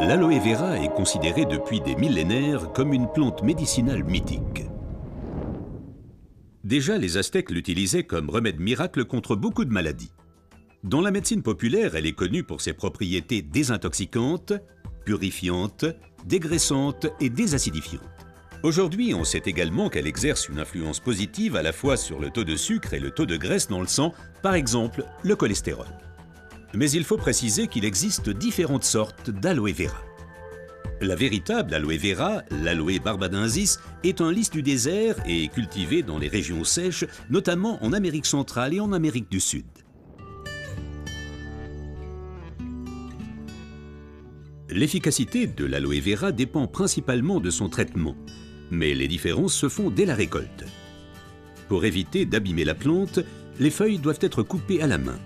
L'aloe vera est considérée depuis des millénaires comme une plante médicinale mythique. Déjà, les Aztèques l'utilisaient comme remède miracle contre beaucoup de maladies. Dans la médecine populaire, elle est connue pour ses propriétés désintoxicantes, purifiantes, dégraissantes et désacidifiantes. Aujourd'hui, on sait également qu'elle exerce une influence positive à la fois sur le taux de sucre et le taux de graisse dans le sang, par exemple le cholestérol. Mais il faut préciser qu'il existe différentes sortes d'aloe vera. La véritable aloe vera, l'aloe barbadensis, est un lys du désert et est cultivée dans les régions sèches, notamment en Amérique centrale et en Amérique du Sud. L'efficacité de l'aloe vera dépend principalement de son traitement, mais les différences se font dès la récolte. Pour éviter d'abîmer la plante, les feuilles doivent être coupées à la main.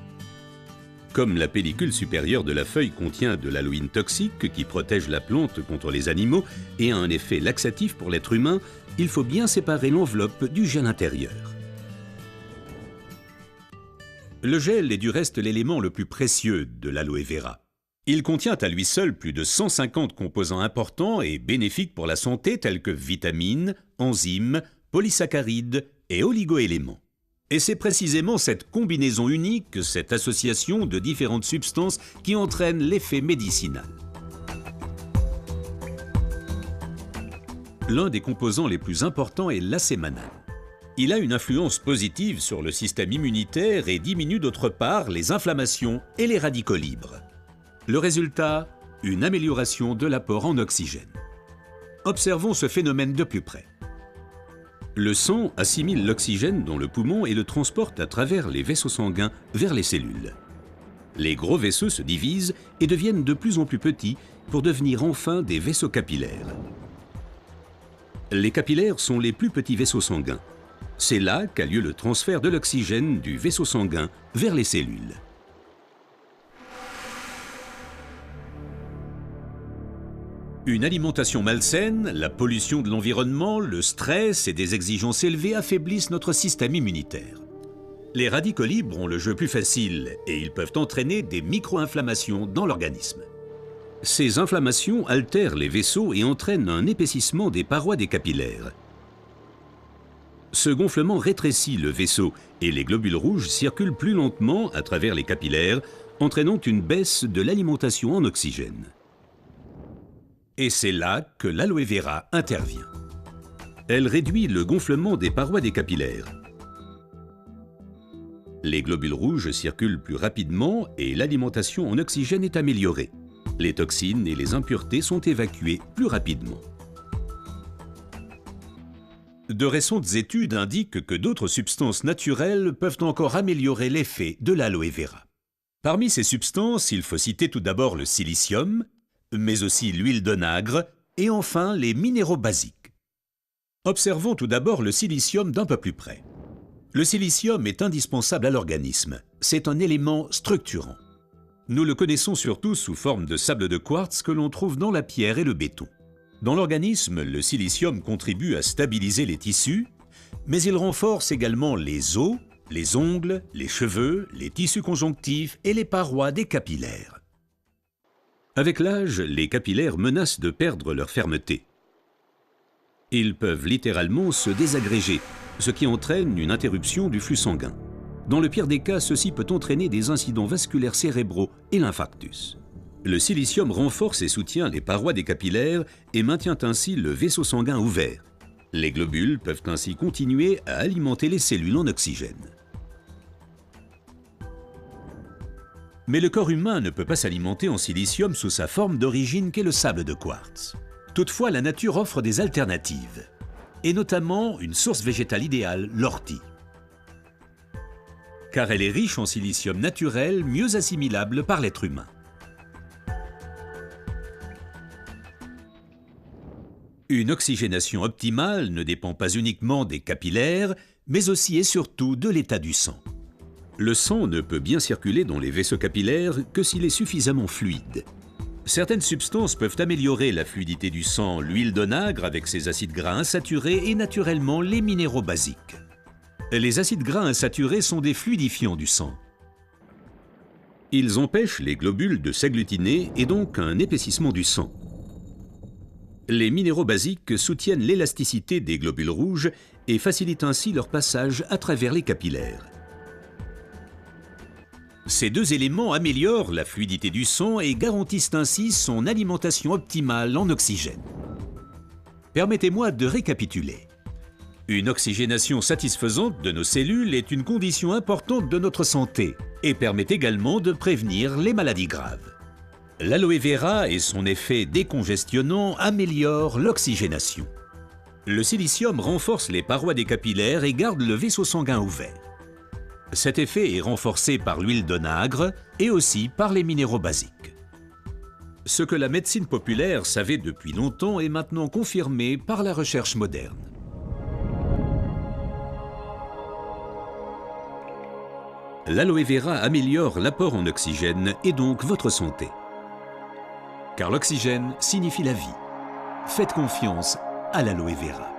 Comme la pellicule supérieure de la feuille contient de l'aloïne toxique qui protège la plante contre les animaux et a un effet laxatif pour l'être humain, il faut bien séparer l'enveloppe du gel intérieur. Le gel est du reste l'élément le plus précieux de l'aloe vera. Il contient à lui seul plus de 150 composants importants et bénéfiques pour la santé tels que vitamines, enzymes, polysaccharides et oligoéléments. Et c'est précisément cette combinaison unique, cette association de différentes substances qui entraîne l'effet médicinal. L'un des composants les plus importants est l'acémanal. Il a une influence positive sur le système immunitaire et diminue d'autre part les inflammations et les radicaux libres. Le résultat, une amélioration de l'apport en oxygène. Observons ce phénomène de plus près. Le sang assimile l'oxygène dans le poumon et le transporte à travers les vaisseaux sanguins vers les cellules. Les gros vaisseaux se divisent et deviennent de plus en plus petits pour devenir enfin des vaisseaux capillaires. Les capillaires sont les plus petits vaisseaux sanguins. C'est là qu'a lieu le transfert de l'oxygène du vaisseau sanguin vers les cellules. Une alimentation malsaine, la pollution de l'environnement, le stress et des exigences élevées affaiblissent notre système immunitaire. Les radicaux libres ont le jeu plus facile et ils peuvent entraîner des micro-inflammations dans l'organisme. Ces inflammations altèrent les vaisseaux et entraînent un épaississement des parois des capillaires. Ce gonflement rétrécit le vaisseau et les globules rouges circulent plus lentement à travers les capillaires, entraînant une baisse de l'alimentation en oxygène. Et c'est là que l'aloe vera intervient. Elle réduit le gonflement des parois des capillaires. Les globules rouges circulent plus rapidement et l'alimentation en oxygène est améliorée. Les toxines et les impuretés sont évacuées plus rapidement. De récentes études indiquent que d'autres substances naturelles peuvent encore améliorer l'effet de l'aloe vera. Parmi ces substances, il faut citer tout d'abord le silicium, mais aussi l'huile d'onagre et enfin les minéraux basiques. Observons tout d'abord le silicium d'un peu plus près. Le silicium est indispensable à l'organisme. C'est un élément structurant. Nous le connaissons surtout sous forme de sable de quartz que l'on trouve dans la pierre et le béton. Dans l'organisme, le silicium contribue à stabiliser les tissus, mais il renforce également les os, les ongles, les cheveux, les tissus conjonctifs et les parois des capillaires. Avec l'âge, les capillaires menacent de perdre leur fermeté. Ils peuvent littéralement se désagréger, ce qui entraîne une interruption du flux sanguin. Dans le pire des cas, ceci peut entraîner des incidents vasculaires cérébraux et l'infarctus. Le silicium renforce et soutient les parois des capillaires et maintient ainsi le vaisseau sanguin ouvert. Les globules peuvent ainsi continuer à alimenter les cellules en oxygène. Mais le corps humain ne peut pas s'alimenter en silicium sous sa forme d'origine qu'est le sable de quartz. Toutefois, la nature offre des alternatives, et notamment une source végétale idéale, l'ortie. Car elle est riche en silicium naturel, mieux assimilable par l'être humain. Une oxygénation optimale ne dépend pas uniquement des capillaires, mais aussi et surtout de l'état du sang. Le sang ne peut bien circuler dans les vaisseaux capillaires que s'il est suffisamment fluide. Certaines substances peuvent améliorer la fluidité du sang, l'huile d'onagre avec ses acides gras insaturés et naturellement les minéraux basiques. Les acides gras insaturés sont des fluidifiants du sang. Ils empêchent les globules de s'agglutiner et donc un épaississement du sang. Les minéraux basiques soutiennent l'élasticité des globules rouges et facilitent ainsi leur passage à travers les capillaires. Ces deux éléments améliorent la fluidité du sang et garantissent ainsi son alimentation optimale en oxygène. Permettez-moi de récapituler. Une oxygénation satisfaisante de nos cellules est une condition importante de notre santé et permet également de prévenir les maladies graves. L'aloe vera et son effet décongestionnant améliorent l'oxygénation. Le silicium renforce les parois des capillaires et garde le vaisseau sanguin ouvert. Cet effet est renforcé par l'huile d'onagre et aussi par les minéraux basiques. Ce que la médecine populaire savait depuis longtemps est maintenant confirmé par la recherche moderne. L'aloe vera améliore l'apport en oxygène et donc votre santé. Car l'oxygène signifie la vie. Faites confiance à l'aloe vera.